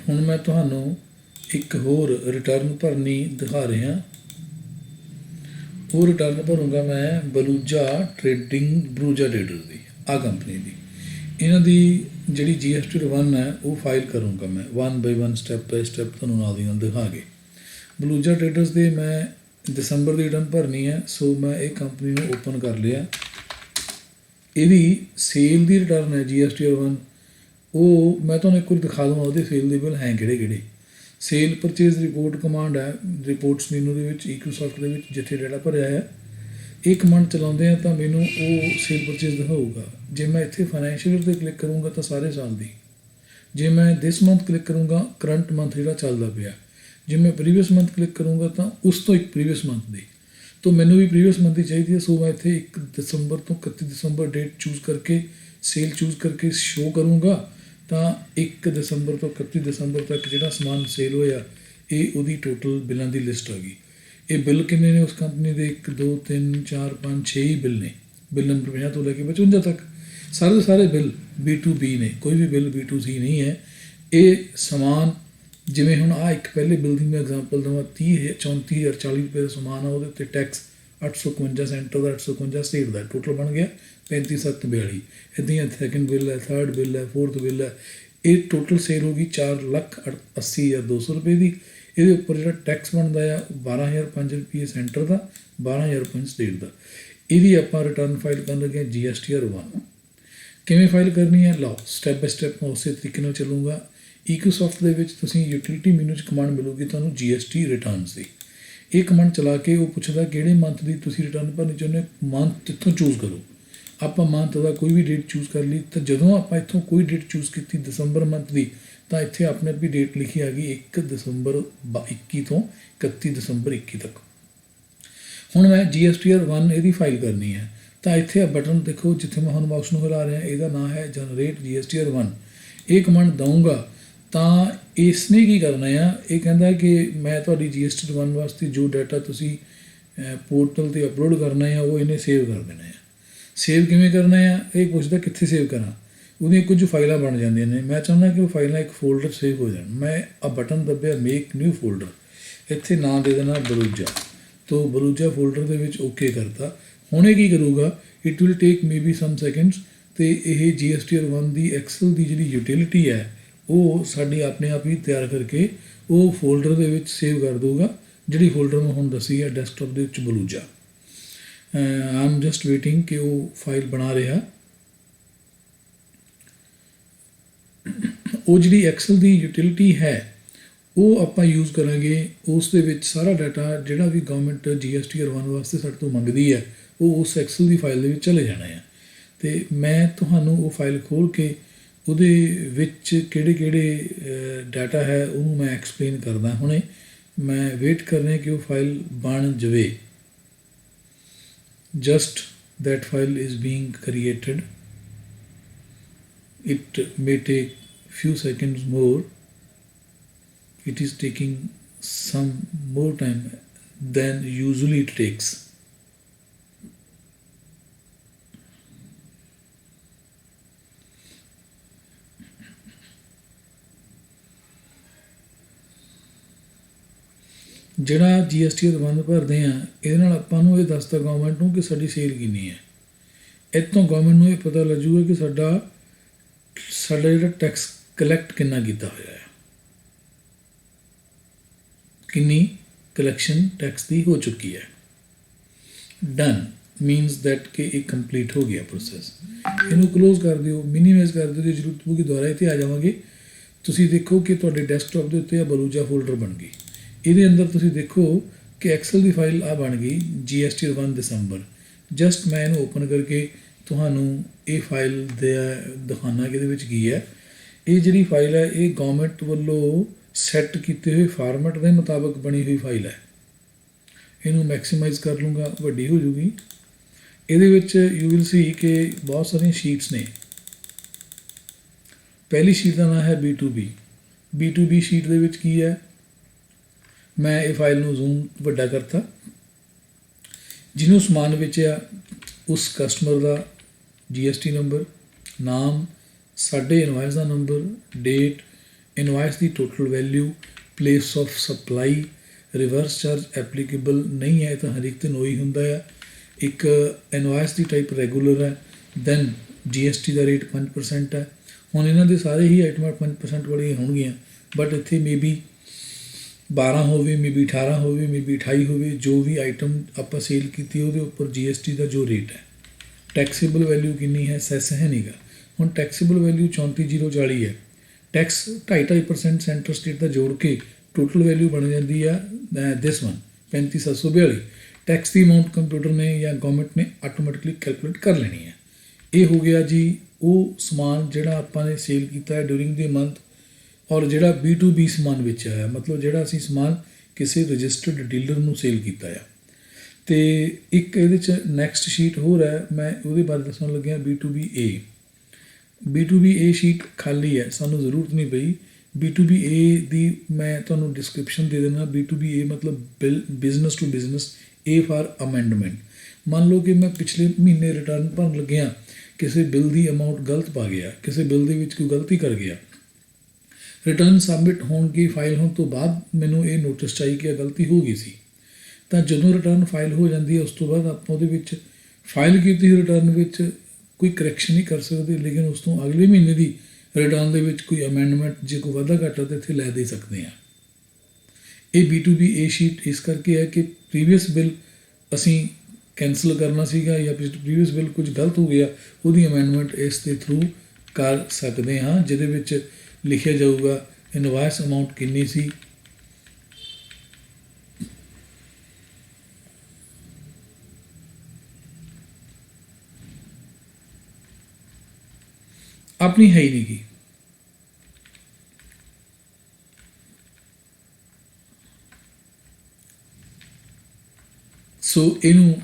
ਹੁਣ मैं ਤੁਹਾਨੂੰ एक होर रिटर्न भरनी दिखा रहा। वो रिटर्न भरूँगा मैं बलूजा ट्रेडर्स की आ कंपनी की। इन्हों की जी GST रिटर्न है वो फाइल करूँगा मैं one by one step bye step तुहानूं नाल दी नाल दिखा के। बलूजा ट्रेडर्स की मैं दिसंबर की रिटर्न भरनी है, सो मैं ये कंपनी को ओपन कर लिया। यदी सेल की रिटर्न है GST रिटर्न, वो मैं तुहानूं एक बार दिखा दूँगा वो सेल के बिल हैं किहड़े। सेल परचेज रिपोर्ट कमांड है रिपोर्ट्स मेनू के इकोसॉफ्ट के जिथे डेटा भरिया है, ये कमांड चलाते हैं तो मैनू वो सेल परचेज दिखाऊगा। जे मैं इतने फाइनैशियल पर क्लिक करूँगा तो सारे साल की, जे मैं दिस मंथ क्लिक करूँगा करंट मंथ जो चलता पाया, जे मैं प्रीवियस मंथ क्लिक करूँगा तो उस तो एक प्रीवियस मंथ की, तो मैनू भी प्रीवियस मंथ की चाहिए है। सो मैं इतने 1 दिसंबर तो 31 दिसंबर डेट चूज़ करके सेल चूज़ करके शो करूँगा, तो 1 दिसंबर तो 31 दिसंबर तक जो समान सेल होया ये वो टोटल बिलों की लिस्ट आ गई। ये बिल किन्ने ने उस कंपनी के 1 2 3 4 5 6 ही बिल ने, बिल नंबर 50 तो लैके 55 तक सारे बिल B2B ने, कोई भी बिल B2C नहीं है। ये समान जिमें हुण आ एक पहले बिल की मैं एग्जाम्पल देवां 34,040 रुपये का समान आ, वो टैक्स 851 सेंटर का 851 स्टेट का टोटल बन गया 35,742। इदां ही सैकेंड बिल है, थर्ड बिल है, फोर्थ बिल है, ये टोटल सेल होगी 4,80,200 रुपये की। ये उपर जो टैक्स बनता है 12,005 रुपये सेंटर का, 12,005 स्टेट का। यदि आप रिटर्न फाइल कर लगे GST रिटर्न किमें फाइल करनी है, लो स्टैप बाय स्टैप मैं उस तरीके नाल चलूँगा। इकोसॉफ्ट के यूटिलिटी मेनू कमांड मिलूगी तो GST रिटर्न की। ये कमांड चला के वो पूछता कि मंथ की तुम रिटर्न भरनी चाहते हो, मंथ इतों चूज़ करो। आप मंथ का कोई भी डेट चूज़ कर ली, तो जो आप इतों कोई डेट चूज़ की दिसंबर मंथ की, तो इतने अपने आप ही डेट लिखी आ गई 1 दिसंबर 21 तो 31 दिसंबर 21 तक। हुण मैं GST रिटर्न यदी फाइल करनी है, तो इतने बटन देखो जिथे मैं हम माउस को हिला रहा, यदा नाम है जनरेट GST रिटर्न। ये कमांड दूँगा तो इसने की करना है, ये कहता कि मैं थोड़ी GST रिटर्न वास्ते जो डाटा तुसी पोर्टल पर अपलोड करना है वो इन्हें सेव कर देना है। सेव किमें करना है, ये पूछता कित्थे सेव करा, वो कुछ फाइल बन जांदियां ने। मैं चाहना कि वो फाइल एक फोल्डर सेव हो जाए। मैं आ बटन दबिया मेक न्यू फोल्डर, इत्थे नाम दे देना बलूजा, तो बलूजा फोल्डर के ओके करता। हुणे की करूँगा, it will take maybe some seconds, तो ये GST रिटर्न की एक्सल की जी यूटिलिटी है वो साड़ी अपने आप ही तैयार करके वो फोल्डर के सेव कर दूगा, जी फोल्डर मैं हुण दसी है डेस्कटॉप के Baluja. I am just waiting कि वो फाइल बना रहा। वो जी एक्सल की यूटिलिटी है वो आप यूज़ करांगे, उस सारा डाटा जोड़ा भी गवर्नमेंट GST रिटर्न वास्ते साडे तो मंगती है वो उस एक्सल की फाइल चले जाना है। तो मैं तुहानूं वो फाइल खोल के उहदे विच किहड़े डाटा है उन्होंने मैं एक्सप्लेन करदा। हुणे मैं वेट कर रहा कि वो फाइल बन जाए। Just that file is being created. It may take few seconds more. It is taking some more time than usually it takes. जिहड़ा GST रिटर्न भरते हैं ये आपां नूं ये दसदा गवर्नमेंट नूं कि साडी सेल किन्नी है। इतों गवर्नमेंट नूं ये पता लगूगा कि साडा जिहड़ा टैक्स कलैक्ट किन्ना कीता होया है, किन्नी कलैक्शन टैक्स की हो चुकी है। डन मीनस दैट कि एक कंप्लीट हो गया प्रोसैस। इनू क्लोज कर दिओ, मिनीमाइज कर दिओ, जरूरत होगी दोबारा इत्थे आ जावांगे। तुसीं देखो कि तुहाडे डेस्कटॉप के उत्ते बलूजा फोल्डर बन गई। ये अंदर तुसीं देखो कि एक्सल की फाइल आ बन गई GST रिटर्न दिसंबर। जस्ट मैं इन्हूं ओपन करके तुहानूं ये फाइल दिखाना कि की है। ये जी फाइल है ये गवर्नमेंट वालों सैट किए हुए फॉर्मेट के मुताबिक बनी हुई फाइल है। इनू मैक्सीमाइज कर लूँगा, वड्डी हो जूगी। ये यू विल सी कि बहुत सारिया शीट्स ने। पहली शीट का नाम है B2B शीट की है। मैं ये फाइल में जूम वड्डा करता, जिन्हों समान बेचा उस कस्टमर का GST नंबर, नाम, साढ़े इनवाइस का number, date, invoice the total value, place of supply, reverse charge applicable ਨਹੀਂ ਹੈ, ਤਾਂ ਹਰ ਇੱਕ 'ਤੇ ਨੋ ਹੀ ਹੁੰਦਾ ਆ। ਇੱਕ ਇਨਵਾਇਸ ਦੀ ਟਾਈਪ ਰੈਗੂਲਰ ਹੈ, ਦੈਨ GST ਦਾ ਰੇਟ 5% ਹੈ। ਹੁਣ ਇਹਨਾਂ ਦੇ ਸਾਰੇ ਹੀ ਆਈਟਮਾਂ 5% ਵਾਲੀਆਂ ਹੋਣਗੀਆਂ, ਬਟ ਇੱਥੇ ਮੇਬੀ 12 ਹੋਵੇ, ਮੇਬੀ 18 ਹੋਵੇ, ਮੇਬੀ 28 ਹੋਵੇ। ਜੋ ਵੀ ਆਈਟਮ ਆਪਾਂ ਸੇਲ ਕੀਤੀ ਉਹਦੇ ਉੱਪਰ GST ਦਾ ਜੋ ਰੇਟ ਹੈ। ਟੈਕਸੇਬਲ ਵੈਲਿਊ ਕਿੰਨੀ ਹੈ? ਸੈਸ ਹੈ ਨਹੀਂਗਾ। ਹੁਣ ਟੈਕਸੇਬਲ ਵੈਲਿਊ 34,040 ਹੈ। ਟੈਕਸ 2.5% ਸੈਂਟਰ ਸਟੇਟ ਦਾ ਜੋੜ ਕੇ ਟੋਟਲ ਵੈਲਿਊ ਬਣ ਜਾਂਦੀ ਆ this one 35,742। Tax the amount computer ਨੇ ਜਾਂ ਗਵਰਨਮੈਂਟ ਨੇ ਆਟੋਮੈਟਿਕਲੀ ਕੈਲਕੂਲੇਟ ਕਰ ਲੈਣੀ ਹੈ। ਇਹ ਹੋ ਗਿਆ ਜੀ ਉਹ ਸਮਾਨ ਜਿਹੜਾ ਆਪਾਂ ਨੇ ਸੇਲ ਕੀਤਾ ਹੈ ਡਿਊਰਿੰਗ ਦੀ ਮੰਥ, ਔਰ ਜਿਹੜਾ B2B ਸਮਾਨ ਵੇਚਿਆ ਆ, ਮਤਲਬ ਜਿਹੜਾ ਅਸੀਂ ਸਮਾਨ ਕਿਸੇ ਰਜਿਸਟਰਡ ਡੀਲਰ ਨੂੰ ਸੇਲ ਕੀਤਾ ਆ। ਅਤੇ ਇੱਕ ਇਹਦੇ 'ਚ ਨੈਕਸਟ ਸ਼ੀਟ ਹੋਰ ਹੈ, ਮੈਂ ਉਹਦੇ ਬਾਰੇ ਦੱਸਣ ਲੱਗਿਆ B2BA। B2BA ਸ਼ੀਟ ਖਾਲੀ ਹੈ, ਸਾਨੂੰ ਜ਼ਰੂਰਤ ਨਹੀਂ ਪਈ। B2BA ਦੀ ਮੈਂ ਤੁਹਾਨੂੰ ਡਿਸਕ੍ਰਿਪਸ਼ਨ ਦੇ ਦੇਣਾ। B2BA ਮਤਲਬ business to business, A for amendment. ਮੰਨ ਲਓ ਕਿ ਮੈਂ ਪਿਛਲੇ ਮਹੀਨੇ ਰਿਟਰਨ ਭਰਨ ਲੱਗਿਆ, ਕਿਸੇ ਬਿੱਲ ਦੀ ਅਮਾਊਂਟ ਗਲਤ ਪਾ ਗਿਆ, ਕਿਸੇ ਬਿੱਲ ਦੇ ਵਿੱਚ ਕੋਈ ਗਲਤੀ ਕਰ ਗਿਆ। ਰਿਟਰਨ ਸਬਮਿਟ ਹੋਣ ਦੀ ਫਾਈਲ ਹੋਣ ਤੋਂ ਬਾਅਦ ਮੈਨੂੰ ਇਹ ਨੋਟਿਸ 'ਚ ਆਈ ਕਿ ਇਹ ਗਲਤੀ ਹੋ ਗਈ ਸੀ। ਤਾਂ ਜਦੋਂ ਰਿਟਰਨ ਫਾਈਲ ਹੋ ਜਾਂਦੀ ਹੈ ਉਸ ਤੋਂ ਬਾਅਦ ਆਪਾਂ ਉਹਦੇ ਵਿੱਚ ਫਾਈਲ ਕੀਤੀ ਰਿਟਰਨ ਵਿੱਚ ਕੋਈ ਕਰੈਕਸ਼ਨ ਨਹੀਂ ਕਰ ਸਕਦੇ, ਲੇਕਿਨ ਉਸ ਤੋਂ ਅਗਲੇ ਮਹੀਨੇ ਦੀ ਰਿਟਰਨ ਦੇ ਵਿੱਚ ਕੋਈ ਅਮੈਂਡਮੈਂਟ ਜੇ ਕੋਈ ਵਾਧਾ ਘਾਟਾ ਤਾਂ ਇੱਥੇ ਲੈ ਦੇ ਸਕਦੇ ਹਾਂ। ਇਹ B2BA ਸ਼ੀਟ ਇਸ ਕਰਕੇ ਹੈ ਕਿ ਪ੍ਰੀਵੀਅਸ ਬਿੱਲ ਅਸੀਂ ਕੈਂਸਲ ਕਰਨਾ ਸੀਗਾ ਜਾਂ ਪ੍ਰੀਵੀਅਸ ਬਿੱਲ ਕੁਝ ਗਲਤ ਹੋ ਗਿਆ, ਉਹਦੀ ਅਮੈਂਡਮੈਂਟ ਇਸ ਦੇ ਥਰੂ ਕਰ ਸਕਦੇ ਹਾਂ, ਜਿਹਦੇ ਵਿੱਚ ਲਿਖਿਆ ਜਾਊਗਾ ਇਨਵਾਇਸ ਅਮਾਊਂਟ ਕਿੰਨੀ ਸੀ, ਆਪਣੀ ਹੈ ਹੀ ਨਹੀਂ ਗੀ। ਸੋ ਇਹਨੂੰ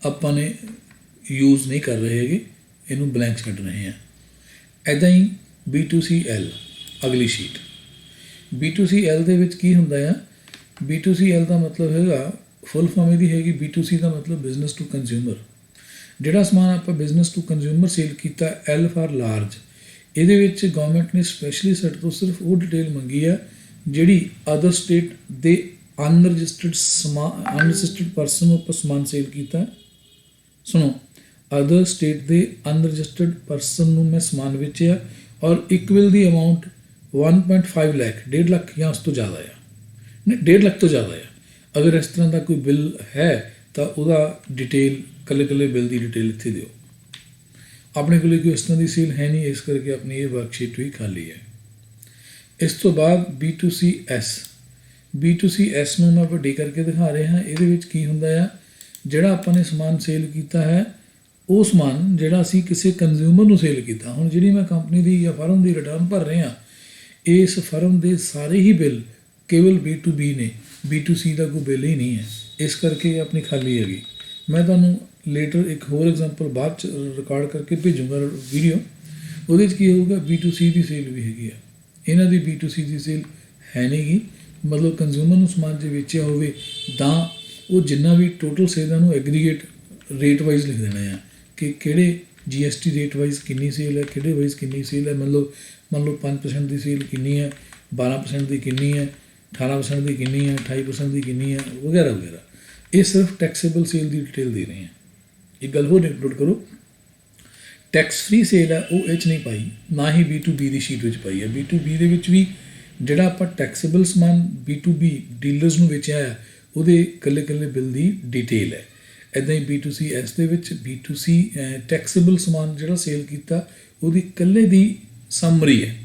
ਆਪਾਂ ਨੇ ਯੂਜ਼ ਨਹੀਂ ਕਰ ਰਹੇ ਹੈਗੇ, ਇਹਨੂੰ ਬਲੈਂਕ ਛੱਡ ਰਹੇ ਹਾਂ। ਇੱਦਾਂ ਹੀ B2CL ਅਗਲੀ ਸ਼ੀਟ। B2CL ਦੇ ਵਿੱਚ ਕੀ ਹੁੰਦਾ ਆ? B2CL ਦਾ ਮਤਲਬ ਹੈਗਾ, ਫੁੱਲ ਫਾਰਮ ਇਹਦੀ ਹੈਗੀ B2C ਦਾ ਮਤਲਬ ਬਿਜ਼ਨਸ ਟੂ ਕੰਜ਼ਿਊਮਰ। ਜਿਹੜਾ ਸਮਾਨ ਆਪਾਂ ਬਿਜ਼ਨਸ ਟੂ ਕੰਜ਼ਿਊਮਰ ਸੇਲ ਕੀਤਾ, L ਫਾਰ ਲਾਰਜ, ਇਹਦੇ ਵਿੱਚ ਗਵਰਨਮੈਂਟ ਨੇ ਸਪੈਸ਼ਲੀ ਸਾਡੇ ਤੋਂ ਸਿਰਫ ਉਹ ਡਿਟੇਲ ਮੰਗੀ ਆ ਜਿਹੜੀ ਅਦਰ ਸਟੇਟ ਦੇ ਅਨਰਜਿਸਟਰਡ ਪਰਸਨ ਨੂੰ ਆਪਾਂ ਸਮਾਨ ਸੇਲ ਕੀਤਾ। ਸੁਣੋ, ਅਦਰ ਸਟੇਟ ਦੇ ਅਨਰਜਿਸਟਰਡ ਪਰਸਨ ਨੂੰ ਮੈਂ ਸਮਾਨ ਵੇਚਿਆ ਔਰ ਇਕਵਲ ਦੀ ਅਮਾਊਂਟ 1.5 ਲੱਖ, 1.5 ਲੱਖ ਜਾਂ ਉਸ ਤੋਂ ਜ਼ਿਆਦਾ ਆ, ਨਹੀਂ 1.5 ਲੱਖ ਤੋਂ ਜ਼ਿਆਦਾ ਆ। ਅਗਰ ਇਸ ਤਰ੍ਹਾਂ ਦਾ ਕੋਈ ਬਿੱਲ ਹੈ ਤਾਂ ਉਹਦਾ ਡਿਟੇਲ, ਕੱਲੇ ਬਿੱਲ ਦੀ ਡਿਟੇਲ ਇੱਥੇ ਦਿਓ। ਆਪਣੇ ਕੋਲ ਕੋਈ ਇਸ ਤਰ੍ਹਾਂ ਦੀ ਸੇਲ ਹੈ ਨਹੀਂ, ਇਸ ਕਰਕੇ ਆਪਣੀ ਇਹ ਵਰਕਸ਼ੀਟ ਵੀ ਖਾਲੀ ਹੈ। ਇਸ ਤੋਂ ਬਾਅਦ B2CS। B2CS ਨੂੰ ਮੈਂ ਵੱਡੀ ਕਰਕੇ ਦਿਖਾ ਰਿਹਾ। ਇਹਦੇ ਵਿੱਚ ਕੀ ਹੁੰਦਾ ਆ? ਜਿਹੜਾ ਆਪਾਂ ਨੇ ਸਮਾਨ ਸੇਲ ਕੀਤਾ ਹੈ, ਉਹ ਸਮਾਨ ਜਿਹੜਾ ਅਸੀਂ ਕਿਸੇ ਕੰਜ਼ਿਊਮਰ ਨੂੰ ਸੇਲ ਕੀਤਾ। ਹੁਣ ਜਿਹੜੀ ਮੈਂ ਕੰਪਨੀ ਦੀ ਜਾਂ ਫਰਮ ਦੀ ਰਿਟਰਨ ਭਰ ਰਿਹਾ, ਇਸ ਫਰਮ ਦੇ ਸਾਰੇ ਹੀ ਬਿੱਲ ਕੇਵਲ B2B ਨੇ, B2C ਦਾ ਕੋਈ ਬਿੱਲ ਹੀ ਨਹੀਂ ਹੈ, ਇਸ ਕਰਕੇ ਇਹ ਆਪਣੀ ਖਾਲੀ ਹੈਗੀ। ਮੈਂ ਤੁਹਾਨੂੰ ਲੇਟਰ ਇੱਕ ਹੋਰ ਐਗਜ਼ਾਮਪਲ ਬਾਅਦ 'ਚ ਰਿਕਾਰਡ ਕਰਕੇ ਭੇਜੂੰਗਾ ਵੀਡੀਓ, ਉਹਦੇ 'ਚ ਕੀ ਹੋਊਗਾ? B2C ਦੀ ਸੇਲ ਵੀ ਹੈਗੀ ਆ। ਇਹਨਾਂ ਦੀ B2C ਦੀ ਸੇਲ ਹੈ ਨਹੀਂ ਗੀ, ਮਤਲਬ ਕੰਜ਼ਿਊਮਰ ਨੂੰ ਸਮਾਨ ਜੇ ਵੇਚਿਆ ਹੋਵੇ ਤਾਂ ਉਹ ਜਿੰਨਾ ਵੀ ਟੋਟਲ ਸੇਲ ਨੂੰ ਐਗਰੀਗੇਟ ਰੇਟ ਵਾਈਜ਼ ਲਿਖ ਦੇਣਾ ਆ ਕਿ ਕਿਹੜੇ GST ਰੇਟ ਵਾਈਜ਼ ਕਿੰਨੀ ਸੇਲ ਹੈ, ਕਿਹੜੇ ਵਾਈਜ਼ ਕਿੰਨੀ ਸੇਲ ਹੈ। ਮੰਨ ਲਓ 5% ਦੀ ਸੇਲ ਕਿੰਨੀ ਹੈ, 12% ਦੀ ਕਿੰਨੀ ਹੈ, 18% ਦੀ ਕਿੰਨੀ ਹੈ, 28% ਦੀ ਕਿੰਨੀ ਹੈ, ਵਗੈਰਾ ਵਗੈਰਾ। ਇਹ ਸਿਰਫ ਟੈਕਸੇਬਲ ਸੇਲ ਦੀ ਡਿਟੇਲ ਦੇ ਰਹੇ ਹਾਂ। ਇੱਕ ਗੱਲ ਹੋਰ ਇਨਕਲੂਡ ਕਰੋ, ਟੈਕਸ ਫ੍ਰੀ ਸੇਲ ਹੈ ਉਹ ਇਹ 'ਚ ਨਹੀਂ ਪਾਈ, ਨਾ ਹੀ B2B ਦੀ ਸ਼ੀਟ ਵਿੱਚ ਪਾਈ ਹੈ। B2B ਦੇ ਵਿੱਚ ਵੀ ਜਿਹੜਾ ਆਪਾਂ ਟੈਕਸੇਬਲ ਸਮਾਨ B2B ਡੀਲਰਸ ਨੂੰ ਵੇਚਿਆ ਹੈ, ਉਹਦੇ ਇਕੱਲੇ ਬਿੱਲ ਦੀ ਡਿਟੇਲ ਹੈ। ਇੱਦਾਂ ਹੀ B2CS ਦੇ ਵਿੱਚ B2C ਟੈਕਸੇਬਲ ਸਮਾਨ ਜਿਹੜਾ ਸੇਲ ਕੀਤਾ, ਉਹਦੀ ਇਕੱਲੇ ਦੀ ਸਮਰੀ ਹੈ।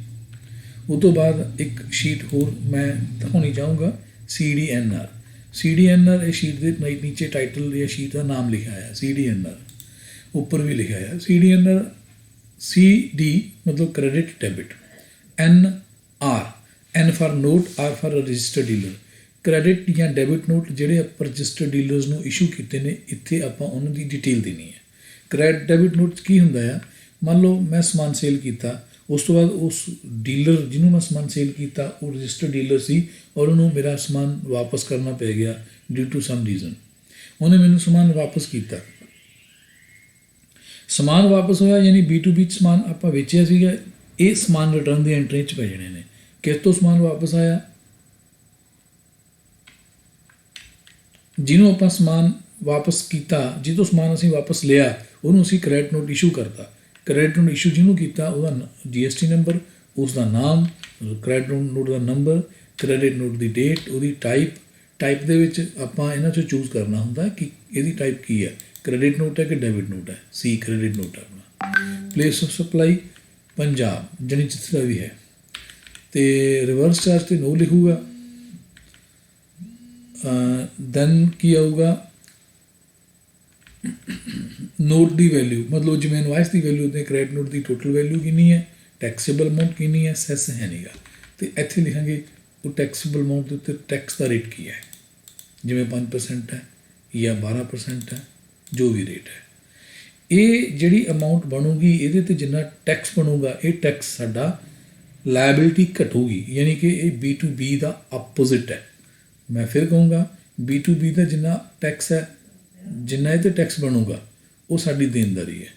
ਉਹ ਤੋਂ ਬਾਅਦ ਇੱਕ ਸ਼ੀਟ ਹੋਰ ਮੈਂ ਦਿਖਾਉਣੀ ਚਾਹੂੰਗਾ, CDNR। CDNR ਇਹ ਸ਼ੀਟ ਦੇ ਨੀਚੇ ਟਾਈਟਲ ਜਾਂ ਸ਼ੀਟ ਦਾ ਨਾਮ ਲਿਖਿਆ ਹੈ, CDNR ਉੱਪਰ ਵੀ ਲਿਖਿਆ ਹੈ। CDNR CD ਮਤਲਬ credit debit, NR, N for note, R for registered dealer. Credit ਜਾਂ ਡੈਬਿਟ ਨੋਟ ਜਿਹੜੇ ਆਪਾਂ ਰਜਿਸਟਰਡ ਡੀਲਰਸ ਨੂੰ ਇਸ਼ੂ ਕੀਤੇ ਨੇ, ਇੱਥੇ ਆਪਾਂ ਉਹਨਾਂ ਦੀ ਡਿਟੇਲ ਦੇਣੀ ਹੈ। ਕ੍ਰੈਡਿਟ ਡੈਬਿਟ ਨੋਟ 'ਚ ਕੀ ਹੁੰਦਾ ਆ? ਮੰਨ ਲਓ ਮੈਂ ਸਮਾਨ ਸੇਲ ਕੀਤਾ, ਉਸ ਤੋਂ ਬਾਅਦ ਉਸ ਡੀਲਰ ਜਿਹਨੂੰ ਮੈਂ ਸਮਾਨ ਸੇਲ ਕੀਤਾ ਉਹ ਰਜਿਸਟਰਡ ਡੀਲਰ ਸੀ ਔਰ ਉਹਨੂੰ ਮੇਰਾ ਸਮਾਨ ਵਾਪਸ ਕਰਨਾ ਪੈ ਗਿਆ ਡਿਊ ਟੂ ਸਮ ਰੀਜ਼ਨ। ਉਹਨੇ ਮੈਨੂੰ ਸਮਾਨ ਵਾਪਸ ਕੀਤਾ, ਸਮਾਨ ਵਾਪਸ ਹੋਇਆ, ਯਾਨੀ B2B 'ਚ ਸਮਾਨ ਆਪਾਂ ਵੇਚਿਆ ਸੀਗਾ, ਇਹ ਸਮਾਨ ਰਿਟਰਨ ਦੀ ਐਂਟਰੀ 'ਚ ਪੈ ਜਾਣੇ ਨੇ। किस तो समान वापस आया, ਜਿਹਨੂੰ ਆਪਾਂ ਸਮਾਨ ਵਾਪਸ ਕੀਤਾ, ਜਿਹਤੋਂ ਸਮਾਨ ਅਸੀਂ ਵਾਪਸ ਲਿਆ, ਉਹਨੂੰ ਅਸੀਂ ਕ੍ਰੈਡਿਟ ਨੋਟ ਇਸ਼ੂ ਕਰਤਾ। ਕ੍ਰੈਡਿਟ ਨੋਟ ਇਸ਼ੂ ਜਿਹਨੂੰ ਕੀਤਾ ਉਹਦਾ GST ਨੰਬਰ, ਉਸ ਦਾ ਨਾਮ, ਕ੍ਰੈਡਿਟ ਨੋਟ ਦਾ ਨੰਬਰ, ਕ੍ਰੈਡਿਟ ਨੋਟ ਦੀ ਡੇਟ, ਉਹਦੀ ਟਾਈਪ ਦੇ ਵਿੱਚ ਆਪਾਂ ਇਹਨਾਂ 'ਚੋਂ ਚੂਜ਼ ਕਰਨਾ ਹੁੰਦਾ ਕਿ ਇਹਦੀ ਟਾਈਪ ਕੀ ਹੈ, ਕ੍ਰੈਡਿਟ ਨੋਟ ਹੈ ਕਿ ਡੈਬਿਟ ਨੋਟ ਹੈ। C ਕ੍ਰੈਡਿਟ ਨੋਟ ਹੈ ਆਪਣਾ। ਪਲੇਸ ਆਫ ਸਪਲਾਈ ਪੰਜਾਬ, ਜਾਣੀ ਜਿੱਥੇ ਦਾ ਵੀ ਹੈ। ਅਤੇ ਰਿਵਰਸ ਚਾਰਜ 'ਤੇ ਨੋ ਲਿਖੂਗਾ। ਦੈਨ ਕੀ ਆਊਗਾ, ਨੋਟ ਦੀ ਵੈਲਿਊ, ਮਤਲਬ ਜਿਵੇਂ ਇਨਵਾਇਸ ਦੀ ਵੈਲਿਊ ਤੇ ਕ੍ਰੈਡਿਟ ਨੋਟ ਦੀ ਟੋਟਲ ਵੈਲਿਊ ਕਿੰਨੀ ਹੈ, ਟੈਕਸੇਬਲ ਅਮਾਊਂਟ ਕਿੰਨੀ ਹੈ, ਸੈਸ ਹੈ ਨਹੀਂਗਾ। ਅਤੇ ਇੱਥੇ ਲਿਖਾਂਗੇ ਉਹ ਟੈਕਸੇਬਲ ਅਮਾਊਂਟ ਦੇ ਉੱਤੇ ਟੈਕਸ ਦਾ ਰੇਟ ਕੀ ਹੈ, ਜਿਵੇਂ 5% ਹੈ ਜਾਂ 12% ਹੈ, ਜੋ ਵੀ ਰੇਟ ਹੈ। ਇਹ ਜਿਹੜੀ ਅਮਾਊਂਟ ਬਣੂਗੀ ਇਹਦੇ 'ਤੇ ਜਿੰਨਾ ਟੈਕਸ ਬਣੂਗਾ, ਇਹ ਟੈਕਸ ਸਾਡਾ ਲਾਇਬਿਲਿਟੀ ਘਟੂਗੀ, ਯਾਨੀ ਕਿ ਇਹ B2B ਦਾ ਆਪੋਜ਼ਿਟ ਹੈ। ਮੈਂ ਫਿਰ ਕਹੂੰਗਾ B2B ਦਾ ਜਿੰਨਾ ਟੈਕਸ ਹੈ, ਜਿੰਨਾ ਇਹ 'ਤੇ ਟੈਕਸ ਬਣੂਗਾ ਉਹ ਸਾਡੀ ਦੇਣਦਾਰੀ ਹੈ।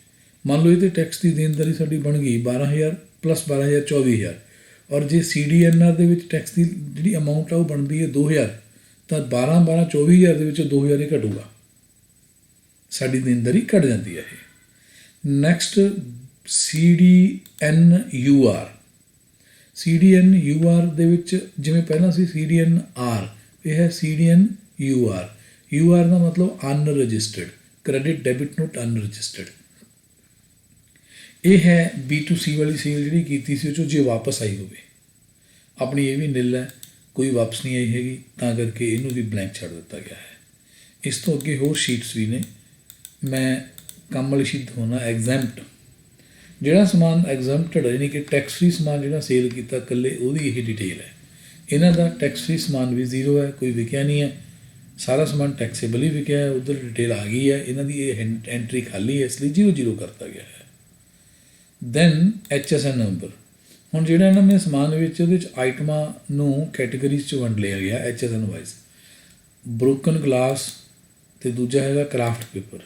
ਮੰਨ ਲਓ ਇਹ 'ਤੇ ਟੈਕਸ ਦੀ ਦੇਣਦਾਰੀ ਸਾਡੀ ਬਣ ਗਈ 12,000 + 12,000 24,000, ਔਰ ਜੇ CDNR ਦੇ ਵਿੱਚ ਟੈਕਸ ਦੀ ਜਿਹੜੀ ਅਮਾਊਂਟ ਆ ਉਹ ਬਣਦੀ ਹੈ 2,000, ਤਾਂ 12 24,000 ਦੇ ਵਿੱਚੋਂ 2,000 ਹੀ ਘਟੂਗਾ, ਸਾਡੀ ਦੇਣਦਾਰੀ ਘਟ ਜਾਂਦੀ ਹੈ ਇਹ। Next CDNUR। CDNUR ਦੇ ਵਿੱਚ ਜਿਵੇਂ ਪਹਿਲਾਂ ਸੀ CDNR, ਇਹ ਹੈ CDNUR। UR ਦਾ ਮਤਲਬ ਅਨਰਜਿਸਟਰਡ, ਕ੍ਰੈਡਿਟ ਡੈਬਿਟ ਨੋਟ ਅਨਰਜਿਸਟਰਡ। ਇਹ ਹੈ B2C ਵਾਲੀ ਸੇਲ ਜਿਹੜੀ ਕੀਤੀ ਸੀ ਉਹ 'ਚੋਂ ਜੇ ਵਾਪਸ ਆਈ ਹੋਵੇ। ਆਪਣੀ ਇਹ ਵੀ ਨਿਲ ਹੈ, ਕੋਈ ਵਾਪਸ ਨਹੀਂ ਆਈ ਹੈਗੀ, ਤਾਂ ਕਰਕੇ ਇਹਨੂੰ ਵੀ ਬਲੈਂਕ ਛੱਡ ਦਿੱਤਾ ਗਿਆ ਹੈ। ਇਸ ਤੋਂ ਅੱਗੇ ਹੋਰ ਸ਼ੀਟਸ ਵੀ ਨੇ, ਮੈਂ ਕੰਮ ਵਾਲੀ ਸ਼ੀਟ ਦਿਖਾਉਣਾ। ਐਗਜ਼ੈਂਪਟ, ਜਿਹੜਾ ਸਮਾਨ ਐਗਜ਼ੈਂਪਟਡ ਯਾਨੀ ਕਿ ਟੈਕਸ ਫਰੀ ਸਮਾਨ ਜਿਹੜਾ ਸੇਲ ਕੀਤਾ ਇਕੱਲੇ ਉਹਦੀ ਇਹ ਡਿਟੇਲ ਹੈ। ਇਹਨਾਂ ਦਾ ਟੈਕਸ ਫਰੀ ਸਮਾਨ ਵੀ 0 ਹੈ, ਕੋਈ ਵਿਕਿਆ ਨਹੀਂ ਹੈ, ਸਾਰਾ ਸਮਾਨ ਟੈਕਸੇਬਲ ਹੀ ਵਿਕਿਆ ਹੈ, ਉੱਧਰ ਡਿਟੇਲ ਆ ਗਈ ਹੈ। ਇਹਨਾਂ ਦੀ ਇਹ ਐਂਟਰੀ ਖਾਲੀ ਹੈ, ਇਸ ਲਈ 0 ਕਰਤਾ ਗਿਆ ਹੈ। Then HSN number. ਹੁਣ ਜਿਹੜਾ ਇਹਨਾਂ ਨੇ ਸਮਾਨ ਵਿੱਚ ਉਹਦੇ 'ਚ ਆਈਟਮਾਂ ਨੂੰ ਕੈਟੇਗਰੀਜ਼ 'ਚ ਵੰਡ ਲਿਆ ਗਿਆ HSN ਵਾਈਜ਼। ਬਰੋਕਨ ਗਲਾਸ ਅਤੇ ਦੂਜਾ ਹੈਗਾ ਕਰਾਫਟ ਪੇਪਰ,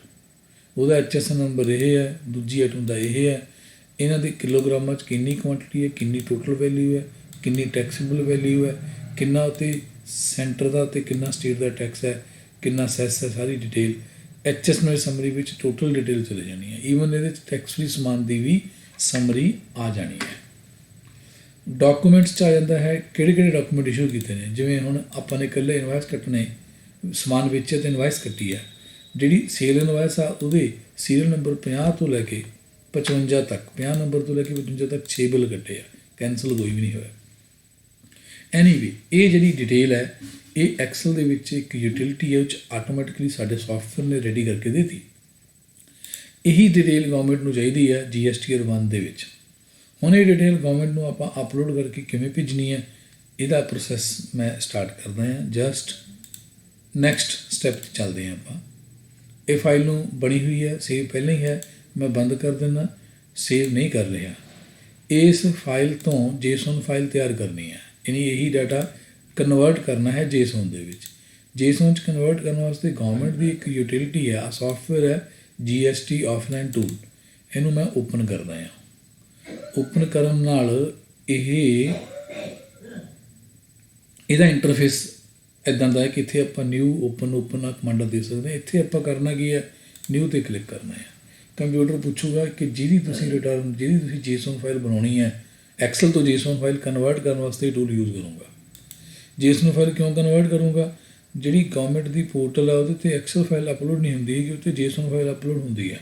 ਉਹਦਾ HSN ਨੰਬਰ ਇਹ ਹੈ, ਦੂਜੀ ਆਈਟਮ ਦਾ ਇਹ ਹੈ। ਇਹਨਾਂ ਦੇ ਕਿਲੋਗ੍ਰਾਮਾਂ 'ਚ ਕਿੰਨੀ ਕੁਆਂਟੀਟੀ ਹੈ, ਕਿੰਨੀ ਟੋਟਲ ਵੈਲਿਊ ਹੈ, ਕਿੰਨੀ ਟੈਕਸੇਬਲ ਵੈਲਿਊ ਹੈ, ਕਿੰਨਾ ਉੱਤੇ ਸੈਂਟਰ ਦਾ ਅਤੇ ਕਿੰਨਾ ਸਟੇਟ ਦਾ ਟੈਕਸ ਹੈ, ਕਿੰਨਾ ਸੈਸ ਹੈ, ਸਾਰੀ ਡਿਟੇਲ HSN ਸਮਰੀ ਵਿੱਚ ਟੋਟਲ ਡਿਟੇਲ ਚਲੇ ਜਾਣੀ ਹੈ। ਈਵਨ ਇਹਦੇ 'ਚ ਟੈਕਸ ਫਰੀ ਸਮਾਨ ਦੀ ਵੀ ਸਮਰੀ ਆ ਜਾਣੀ ਹੈ। ਡਾਕੂਮੈਂਟਸ 'ਚ ਆ ਜਾਂਦਾ ਹੈ ਕਿਹੜੇ ਕਿਹੜੇ ਡਾਕੂਮੈਂਟ ਇਸ਼ੂ ਕੀਤੇ ਨੇ। ਜਿਵੇਂ ਹੁਣ ਆਪਾਂ ਨੇ ਇਕੱਲੇ ਇਨਵਾਇਸ ਕੱਟਣੇ, ਸਮਾਨ ਵੇਚਿਆ ਅਤੇ ਇਨਵਾਇਸ ਕੱਟੀ ਹੈ। ਜਿਹੜੀ ਸੇਲ ਇਨਵਾਇਸ ਆ ਉਹਦੇ ਸੀਰੀਅਲ ਨੰਬਰ 50 ਤੋਂ ਲੈ ਕੇ 55 ਤੱਕ, 50 ਨੰਬਰ ਤੋਂ ਲੈ ਕੇ 55 ਤੱਕ 6 ਬਿੱਲ ਕੱਟੇ ਆ, ਕੈਂਸਲ ਕੋਈ ਵੀ ਨਹੀਂ ਹੋਇਆ। ਐਨੀਵੇ ਇਹ ਜਿਹੜੀ ਡਿਟੇਲ ਹੈ ਇਹ ਐਕਸਲ ਦੇ ਵਿੱਚ ਇੱਕ ਯੂਟਿਲਿਟੀ ਹੈ, ਉਹ 'ਚ ਆਟੋਮੈਟਿਕਲੀ ਸਾਡੇ ਸੌਫਟਵੇਅਰ ਨੇ ਰੈਡੀ ਕਰਕੇ ਦਿੱਤੀ। ਇਹੀ ਡਿਟੇਲ ਗਵਰਨਮੈਂਟ ਨੂੰ ਚਾਹੀਦੀ ਹੈ GSTR 1 ਦੇ ਵਿੱਚ। ਹੁਣ ਇਹ ਡਿਟੇਲ ਗਵਰਨਮੈਂਟ ਨੂੰ ਆਪਾਂ ਅਪਲੋਡ ਕਰਕੇ ਕਿਵੇਂ ਭੇਜਣੀ ਹੈ, ਇਹਦਾ ਪ੍ਰੋਸੈਸ ਮੈਂ ਸਟਾਰਟ ਕਰਦਾ ਹਾਂ। ਜਸਟ ਨੈਕਸਟ ਸਟੈਪ 'ਤੇ ਚੱਲਦੇ ਹਾਂ ਆਪਾਂ। ਇਹ ਫਾਈਲ ਨੂੰ ਬਣੀ ਹੋਈ ਹੈ, ਸੇਵ ਪਹਿਲਾਂ ਹੀ ਹੈ, ਮੈਂ ਬੰਦ ਕਰ ਦਿੰਦਾ, ਸੇਵ ਨਹੀਂ ਕਰ ਰਿਹਾ। ਇਸ ਫਾਈਲ ਤੋਂ JSON ਫਾਈਲ ਤਿਆਰ ਕਰਨੀ ਹੈ, ਯਾਨੀ ਇਹੀ ਡਾਟਾ ਕਨਵਰਟ ਕਰਨਾ ਹੈ JSON ਦੇ ਵਿੱਚ। JSON 'ਚ ਕਨਵਰਟ ਕਰਨ ਵਾਸਤੇ ਗਵਰਨਮੈਂਟ ਦੀ ਇੱਕ ਯੂਟਿਲਿਟੀ ਹੈ, ਸੌਫਟਵੇਅਰ ਹੈ GST ਆਫਲਾਈਨ ਟੂਲ। ਇਹਨੂੰ ਮੈਂ ਓਪਨ ਕਰਦਾ ਹਾਂ। ਓਪਨ ਕਰਨ ਨਾਲ ਇਹਦਾ ਇੰਟਰਫੇਸ ਇੱਦਾਂ ਦਾ ਹੈ ਕਿ ਇੱਥੇ ਆਪਾਂ ਨਿਊ ਓਪਨ ਆ ਕਮਾਂਡਾਂ ਦੇ ਸਕਦੇ ਹਾਂ। ਇੱਥੇ ਆਪਾਂ ਕਰਨਾ ਕੀ ਹੈ, ਨਿਊ 'ਤੇ ਕਲਿੱਕ ਕਰਨਾ ਹੈ। ਕੰਪਿਊਟਰ ਪੁੱਛੂਗਾ ਕਿ ਜਿਹਦੀ ਤੁਸੀਂ JSON ਫਾਈਲ ਬਣਾਉਣੀ ਹੈ, ਐਕਸਲ ਤੋਂ JSON ਫਾਈਲ ਕਨਵਰਟ ਕਰਨ ਵਾਸਤੇ ਇਹ ਟੂਲ ਯੂਜ਼ ਕਰੂੰਗਾ। JSON ਫਾਈਲ ਕਿਉਂ ਕਨਵਰਟ ਕਰੂੰਗਾ, ਜਿਹੜੀ ਗਵਰਨਮੈਂਟ ਦੀ ਪੋਰਟਲ ਹੈ ਉਹਦੇ 'ਤੇ ਐਕਸਲ ਫਾਈਲ ਅਪਲੋਡ ਨਹੀਂ ਹੁੰਦੀ ਹੈਗੀ, ਉੱਤੇ JSON ਫਾਈਲ ਅਪਲੋਡ ਹੁੰਦੀ ਹੈ।